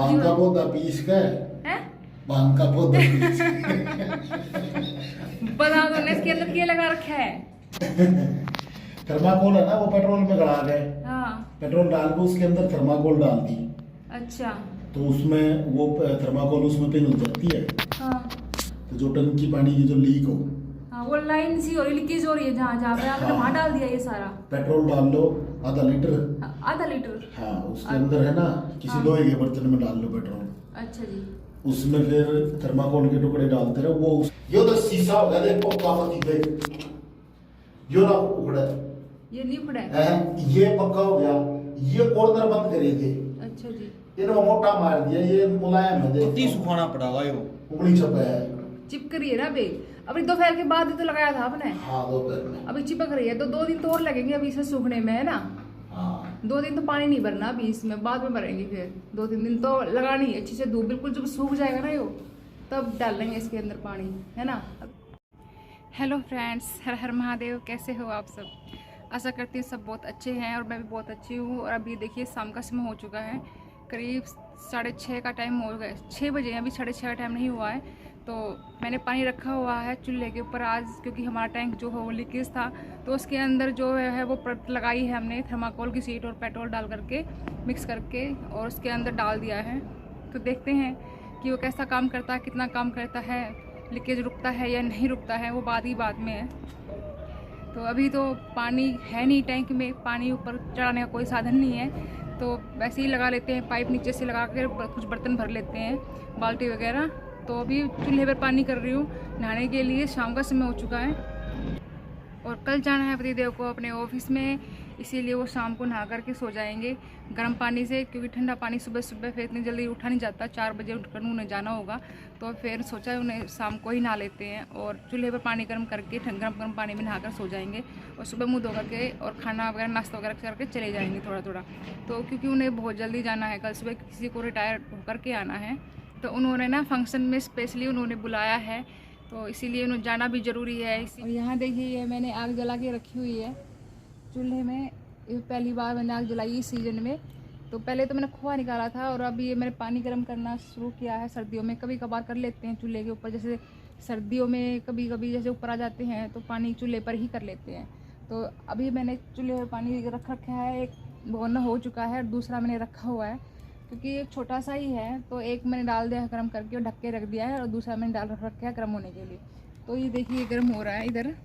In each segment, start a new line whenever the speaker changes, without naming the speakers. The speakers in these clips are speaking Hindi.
भांग का पौधा पीस का
है?
भांग का पौधा पीस
बता दो ना इसके अंदर क्या लगा रखा है।
थर्माकोल है ना, वो पेट्रोल में गड़ा गए।
हाँ।
पेट्रोल डाल के उसके अंदर थर्माकोल डाल दी,
अच्छा।
तो उसमें वो थर्माकोल उसमें पिघल जाती है।
हाँ।
तो जो टंकी पानी की जो लीक हो,
हाँ वो लाइन सी हो रही, लीकेज हो रही है जहाँ जहाँ पे आपने वहां डाल दिया ये सारा।
पेट्रोल डाल लो आधा लीटर।
हाँ, आधा लीटर।
हाँ उसके अंदर है ना, किसी लोहे के बर्तन में डाल लो पेट्रोल।
अच्छा जी।
उसमें फिर थर्माकोल के टुकड़े डालते रहो। वो यो तो शीशा हो गया, देखो कामती देख, यो ना उखड़ा
ये नहीं पड़ा है।
है, ये पक्का हो गया। ये कॉर्नर बंद करे थे,
अच्छा जी।
इन्होंने मोटा मार दिया, ये मुलायम है, देख
पत्ती सुखाना पड़ेगा यो।
उंगली छपा है।
चिपक रही है ना अभी। अभी दोपहर के बाद ही तो लगाया था आपने।
हाँ दोपहर में।
अभी चिपक रही है तो 2 दिन तो और लगेंगे अभी इसे सूखने में, है ना।
हाँ
2 दिन तो पानी नहीं भरना अभी इसमें, बाद में भरेंगे फिर। 2-3 दिन तो लगानी है अच्छी से धूप, बिल्कुल जब सूख जाएगा ना यो तब डालेंगे इसके अंदर पानी, है ना। हेलो फ्रेंड्स, हर हर महादेव। कैसे हो आप सब? आशा करती हूँ सब बहुत अच्छे हैं और मैं भी बहुत अच्छी हूँ। और अभी देखिए शाम का समय हो चुका है, करीब 6:30 का टाइम हो गया, 6 बजे हैं, अभी 6:30 का टाइम नहीं हुआ है। तो मैंने पानी रखा हुआ है चूल्हे के ऊपर आज, क्योंकि हमारा टैंक जो है वो लीकेज था। तो उसके अंदर जो है वो परत लगाई है हमने थर्माकोल की शीट और पेट्रोल डाल करके मिक्स करके, और उसके अंदर डाल दिया है। तो देखते हैं कि वो कैसा काम करता है, कितना काम करता है, लीकेज रुकता है या नहीं रुकता है, वो बात ही बात में है। तो अभी तो पानी है नहीं टैंक में, पानी ऊपर चढ़ाने का कोई साधन नहीं है, तो वैसे ही लगा लेते हैं, पाइप नीचे से लगा कर कुछ बर्तन भर लेते हैं, बाल्टी वगैरह। तो अभी चूल्हे पर पानी कर रही हूँ नहाने के लिए, शाम का समय हो चुका है। और कल जाना है पतिदेव को अपने ऑफिस में, इसीलिए वो शाम को नहा करके सो जाएंगे गर्म पानी से, क्योंकि ठंडा पानी सुबह सुबह फिर इतनी जल्दी उठा नहीं जाता। 4 बजे उठकर उन्हें जाना होगा, तो फिर सोचा है उन्हें शाम को ही नहा लेते हैं और चूल्हे पर पानी गर्म करके गर्म पानी में नहाकर सो जाएंगे। और सुबह मुँह धो करके और खाना वगैरह नाश्ता वगैरह करके चले जाएंगे थोड़ा थोड़ा। तो क्योंकि उन्हें बहुत जल्दी जाना है, कल सुबह किसी को रिटायर होकर के आना है, तो उन्होंने ना फंक्शन में स्पेशली उन्होंने बुलाया है, तो इसीलिए उन्हें जाना भी ज़रूरी है। और यहाँ देखिए ये मैंने आग जला के रखी हुई है चूल्हे में, ये पहली बार मैंने आग जलाई इस सीज़न में। तो पहले तो मैंने खोआ निकाला था और अभी ये मैंने पानी गर्म करना शुरू किया है। सर्दियों में कभी कभार कर लेते हैं चूल्हे के ऊपर, जैसे सर्दियों में कभी कभी जैसे ऊपर आ जाते हैं तो पानी चूल्हे पर ही कर लेते हैं। तो अभी मैंने चूल्हे पर पानी रख रखा है, एक भगोना हो चुका है और दूसरा मैंने रखा हुआ है, क्योंकि ये छोटा सा ही है। तो एक मैंने डाल दिया है गर्म करके और ढक के रख दिया है, और दूसरा मैंने डाल रखा है गर्म होने के लिए। तो ये देखिए गर्म हो रहा है इधर,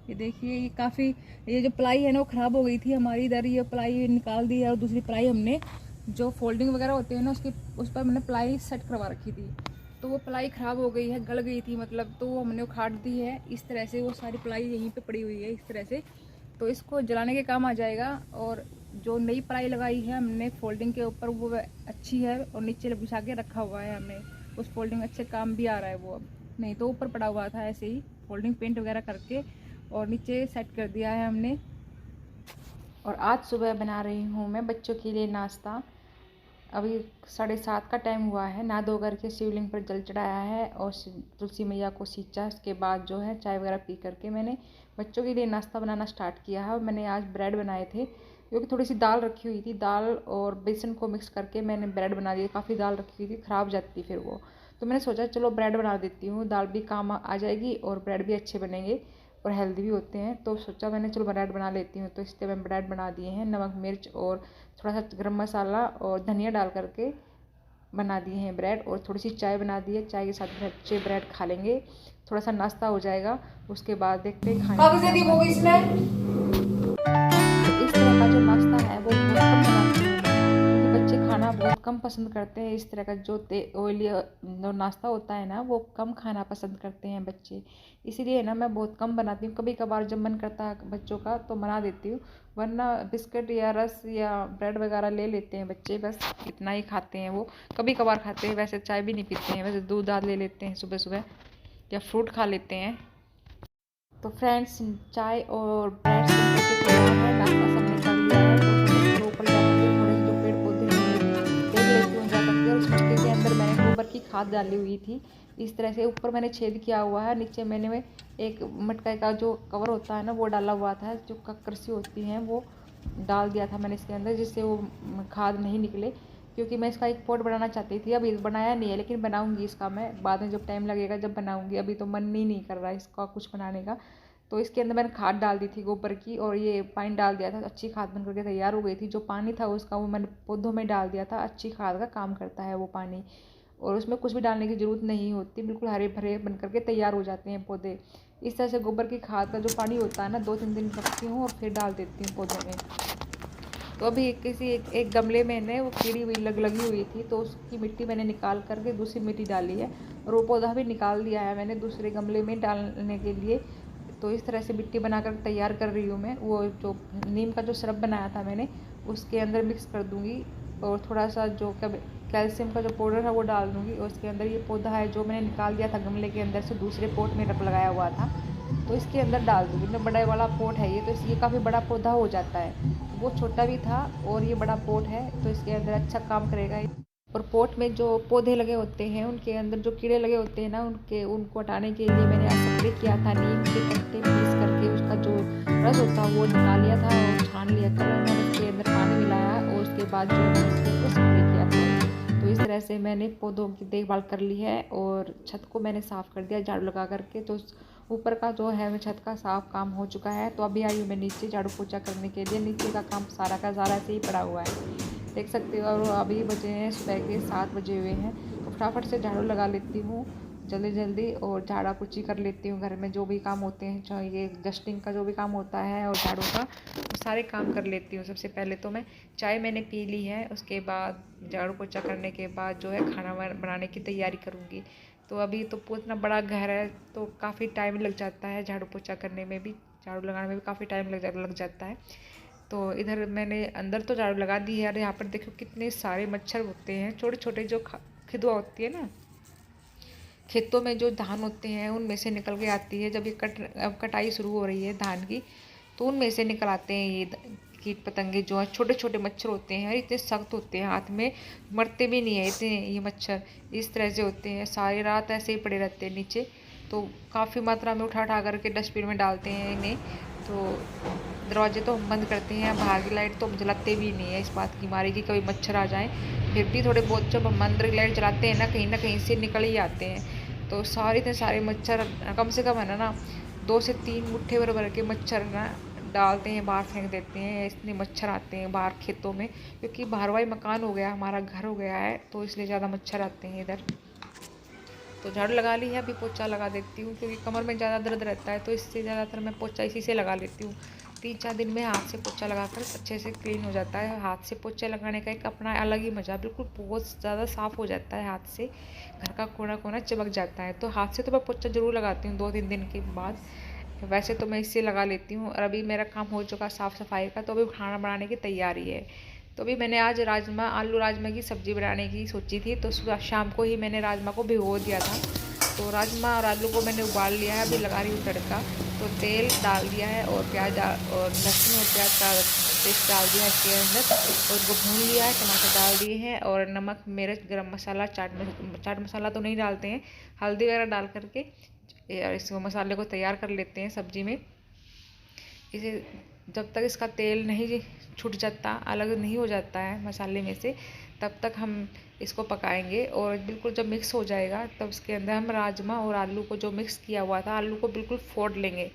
ये देखिए ये काफ़ी, ये जो प्लाई है ना वो ख़राब हो गई थी हमारी इधर, ये प्लाई निकाल दी है और दूसरी प्लाई हमने जो फोल्डिंग वगैरह होते हैं ना उसकी, उस पर मैंने प्लाई सेट करवा रखी थी। तो वो प्लाई ख़राब हो गई है, गल गई थी मतलब, तो वो हमने उखाड़ दी है इस तरह से। वो सारी प्लाई यहीं पे पड़ी हुई है इस तरह से, तो इसको जलाने के काम आ जाएगा। और जो नई प्लाई लगाई है हमने फोल्डिंग के ऊपर वो अच्छी है, और नीचे बिछा के रखा हुआ है हमने, उस फोल्डिंग अच्छे काम भी आ रहा है वो। अब नहीं तो ऊपर पड़ा हुआ था ऐसे ही, फोल्डिंग पेंट वगैरह करके और नीचे सेट कर दिया है हमने। और आज सुबह बना रही हूँ मैं बच्चों के लिए नाश्ता। अभी 7:30 का टाइम हुआ है, नहा धो करके शिवलिंग पर जल चढ़ाया है और तुलसी मैया को सींचा। उसके बाद जो है चाय वगैरह पी करके मैंने बच्चों के लिए नाश्ता बनाना स्टार्ट किया है। और मैंने आज ब्रेड बनाए थे, क्योंकि थोड़ी सी दाल रखी हुई थी, दाल और बेसन को मिक्स करके मैंने ब्रेड बना दिया। काफ़ी दाल रखी हुई थी, ख़राब जाती फिर वो, तो मैंने सोचा चलो ब्रेड बना देती हूँ, दाल भी काम आ जाएगी और ब्रेड भी अच्छे बनेंगे और हेल्दी भी होते हैं। तो सोचा मैंने चलो ब्रेड बना लेती हूँ, तो इसलिए मैं ब्रेड बना दिए हैं। नमक मिर्च और थोड़ा सा गरम मसाला और धनिया डाल करके बना दिए हैं ब्रेड, और थोड़ी सी चाय बना दी है, चाय के साथ बच्चे ब्रेड खा लेंगे, थोड़ा सा नाश्ता हो जाएगा। उसके बाद देखते हैं खाने वो इस तरह का जो नाश्ता है वो बहुत कम बनाती हूँ मैं, क्योंकि बच्चे खाना बहुत कम पसंद करते हैं। इस तरह का जो ऑयली जो नाश्ता होता है ना वो कम खाना पसंद करते हैं बच्चे, इसीलिए ना मैं बहुत कम बनाती हूँ। कभी कभार जब मन करता है बच्चों का तो बना देती हूँ, वरना बिस्किट या रस या ब्रेड वगैरह ले लेते हैं बच्चे, बस इतना ही खाते हैं वो। कभी कभार खाते हैं, वैसे चाय भी नहीं पीते हैं, वैसे दूध दाल ले लेते हैं सुबह सुबह या फ्रूट खा लेते हैं। तो फ्रेंड्स चाय और ब्रेड से तैयार है, नाश्ता सबने कर लिया है। तो ऊपर जाकर थोड़े से जो पेड़ पौधे हैं देख लेती हूँ जा करके। और इस मटके के अंदर मैंने गोबर की खाद डाली हुई थी, इस तरह से ऊपर मैंने छेद किया हुआ है, नीचे मैंने एक मटका का जो कवर होता है ना वो डाला हुआ था, जो कक्कर सी होती हैं वो डाल दिया था मैंने इसके अंदर, जिससे वो खाद नहीं निकले, क्योंकि मैं इसका एक पॉट बनाना चाहती थी। अभी बनाया नहीं है, लेकिन बनाऊंगी इसका मैं बाद में, जब टाइम लगेगा जब बनाऊंगी। अभी तो मन ही नहीं कर रहा है इसका कुछ बनाने का। तो इसके अंदर मैंने खाद डाल दी थी गोबर की, और ये पानी डाल दिया था। अच्छी खाद बन करके तैयार हो गई थी। जो पानी था उसका वो मैंने पौधों में डाल दिया था। अच्छी खाद का काम करता है वो पानी, और उसमें कुछ भी डालने की ज़रूरत नहीं होती। बिल्कुल हरे भरे बन करके तैयार हो जाते हैं पौधे। इस तरह से गोबर की खाद का जो पानी होता है ना, 2-3 दिन रखती हूँ और फिर डाल देती हूँ पौधों में। तो अभी एक गमले में ने वो कीड़ी हुई लगी हुई थी, तो उसकी मिट्टी मैंने निकाल करके दूसरी मिट्टी डाली है, और वो पौधा भी निकाल दिया है मैंने दूसरे गमले में डालने के लिए। तो इस तरह से मिट्टी बनाकर तैयार कर रही हूँ मैं। वो जो नीम का जो सिरप बनाया था मैंने, उसके अंदर मिक्स कर दूँगी, और थोड़ा सा जो कैल्शियम का जो पाउडर है वो डाल दूँगी। और उसके अंदर ये पौधा है जो मैंने निकाल दिया था गमले के अंदर से, दूसरे पॉट में रख लगाया हुआ था, तो इसके अंदर डाल दूँगी। मैं बड़ा वाला पॉट है ये, तो इसलिए काफ़ी बड़ा पौधा हो जाता है। वो छोटा भी था और ये बड़ा पॉट है, तो इसके अंदर अच्छा काम करेगा। और पॉट में जो पौधे लगे होते हैं उनके अंदर जो कीड़े लगे होते हैं ना, उनको हटाने के लिए मैंने आज स्प्रे किया था। नीम के पत्ते पीस करके उसका जो रस होता है वो निकाल लिया था और छान लिया था। मैंने उसके अंदर पानी मिलाया और उसके बाद जो मैंने इसके ऊपर स्प्रे किया था। तो इस तरह से मैंने पौधों की देखभाल कर ली है, और छत को मैंने साफ़ कर दिया झाड़ू लगा करके। तो ऊपर का जो है छत का साफ काम हो चुका है। तो अभी आई हूँ मैं नीचे झाड़ू पोछा करने के लिए। नीचे का काम सारा का सारा ऐसे ही पड़ा हुआ है, देख सकते हो। और अभी बजे हैं सुबह के 7 बजे हुए हैं। तो फटाफट से झाड़ू लगा लेती हूँ जल्दी जल्दी, और झाड़ा पोछी कर लेती हूँ। घर में जो भी काम होते हैं, चाहे ये डस्टिंग का जो भी काम होता है और झाड़ू का, वो सारे काम कर लेती हूँ। सबसे पहले तो मैं चाय मैंने पी ली है, उसके बाद झाड़ू पोछा करने के बाद जो है खाना बनाने की तैयारी करूँगी। तो अभी तो इतना बड़ा घर है, तो काफ़ी टाइम लग जाता है झाड़ू पोछा करने में भी, झाड़ू लगाने में भी काफ़ी टाइम लग जाता है। तो इधर मैंने अंदर तो झाड़ू लगा दी है, और यहाँ पर देखो कितने सारे मच्छर होते हैं। छोटे छोटे जो खिदुआ होती है ना, खेतों में जो धान होते हैं उनमें से निकल के आती है। जब ये कटाई शुरू हो रही है धान की, तो उनमें से निकल आते हैं ये कीट पतंगे जो है। छोटे छोटे मच्छर होते हैं, इतने सख्त होते हैं, हाथ में मरते भी नहीं है इतने ये मच्छर। इस तरह से होते हैं, सारी रात ऐसे ही पड़े रहते हैं नीचे। तो काफ़ी मात्रा में उठा करके डस्टबिन में डालते हैं इन्हें। तो दरवाजे तो हम बंद करते हैं, बाहर की लाइट तो हम जलाते भी नहीं है, इस बात की मारी कि कभी मच्छर आ जाए। फिर भी थोड़े बहुत जब हम अंदर की लाइट जलाते हैं ना कहीं से निकल ही आते हैं। तो इतने सारे मच्छर, कम से कम है ना 2 से 3 मुट्ठे भर के मच्छर ना डालते हैं, बाहर फेंक देते हैं। इतने मच्छर आते हैं बाहर खेतों में, क्योंकि बाहर वाला मकान हो गया, हमारा घर हो गया है, तो इसलिए ज़्यादा मच्छर आते हैं इधर। तो झाड़ू लगा ली है, अभी पोछा लगा देती हूँ, क्योंकि कमर में ज़्यादा दर्द रहता है, तो इससे ज़्यादातर मैं पोछा इसी से लगा लेती हूँ। 3-4 दिन में हाथ से पोछा लगाकर अच्छे से क्लीन हो जाता है। हाथ से पोछा लगाने का एक अपना अलग ही मज़ा, बिल्कुल बहुत ज़्यादा साफ़ हो जाता है हाथ से, घर का कोना कोना चमक जाता है। तो हाथ से तो मैं पोछा ज़रूर लगाती हूँ 2-3 दिन के बाद। वैसे तो मैं इससे लगा लेती हूँ। और अभी मेरा काम हो चुका साफ़ सफाई का, तो अभी खाना बनाने की तैयारी है। तो अभी मैंने आज आलू राजमा की सब्ज़ी बनाने की सोची थी, तो सुबह शाम को ही मैंने राजमा को भिगो दिया था। तो राजमा और आलू को मैंने उबाल लिया है, अभी लगा रही हूँ तड़का। तो तेल डाल दिया है, और प्याज और लहसुन और प्याज का पेस्ट डाल दिया है इसके अंदर, और उसको भून लिया है। टमाटर डाल दिए हैं, और नमक, मिर्च, गरम मसाला, चाट मसाला तो नहीं डालते हैं, हल्दी वगैरह डाल करके इसको मसाले को तैयार कर लेते हैं सब्ज़ी में। इसे जब तक इसका तेल नहीं छूट जाता, अलग नहीं हो जाता है मसाले में से, तब तक हम इसको पकाएंगे। और बिल्कुल जब मिक्स हो जाएगा, तब इसके अंदर हम राजमा और आलू को जो मिक्स किया हुआ था, आलू को बिल्कुल फोड़ लेंगे।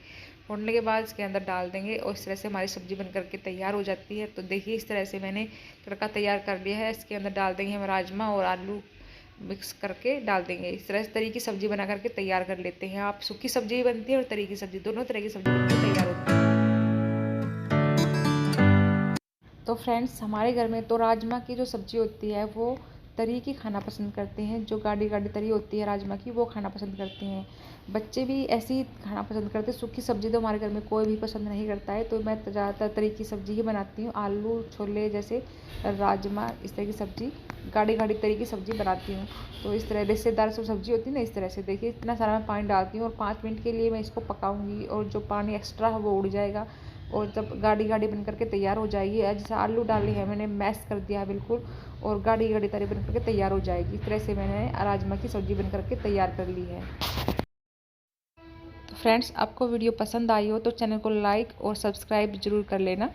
फोड़ने के बाद इसके अंदर डाल देंगे, और इस तरह से हमारी सब्ज़ी बन करके तैयार हो जाती है। तो देखिए इस तरह से मैंने तड़का तैयार कर लिया है। इसके अंदर डाल देंगे हम राजमा और आलू मिक्स करके डाल देंगे। इस तरह की सब्ज़ी बना करके तैयार कर लेते हैं। आप सूखी सब्ज़ी भी बनती है और तरी की सब्ज़ी, दोनों तरह की सब्ज़ी बनकर तैयार होती है। तो फ्रेंड्स, हमारे घर में तो राजमा की जो सब्ज़ी होती है वो तरी की खाना पसंद करते हैं। जो गाढ़ी गाढ़ी तरी होती है राजमा की, वो खाना पसंद करते हैं। बच्चे भी ऐसी खाना पसंद करते हैं। सूखी सब्ज़ी तो हमारे घर में कोई भी पसंद नहीं करता है, तो मैं ज़्यादातर तरी की सब्ज़ी ही बनाती हूँ। आलू छोले जैसे, राजमा, इस तरह की सब्ज़ी, गाढ़ी गाढ़ी तरी की सब्ज़ी बनाती हूँ। तो इस तरह रिश्तेदार सब सब्ज़ी होती है ना, इस तरह से देखिए इतना सारा मैं पानी डालती हूँ, और 5 मिनट के लिए मैं इसको पकाऊँगी, और जो पानी एक्स्ट्रा है वो उड़ जाएगा। और जब गाढ़ी गाढ़ी बन करके तैयार हो जाएगी, जैसे आलू डाले हैं मैंने मैश कर दिया है बिल्कुल, और गाढ़ी गाढ़ी तरी बन करके तैयार हो जाएगी। इस तरह से मैंने राजमा की सब्ज़ी बन करके तैयार कर ली है। तो फ्रेंड्स, आपको वीडियो पसंद आई हो तो चैनल को लाइक और सब्सक्राइब ज़रूर कर लेना।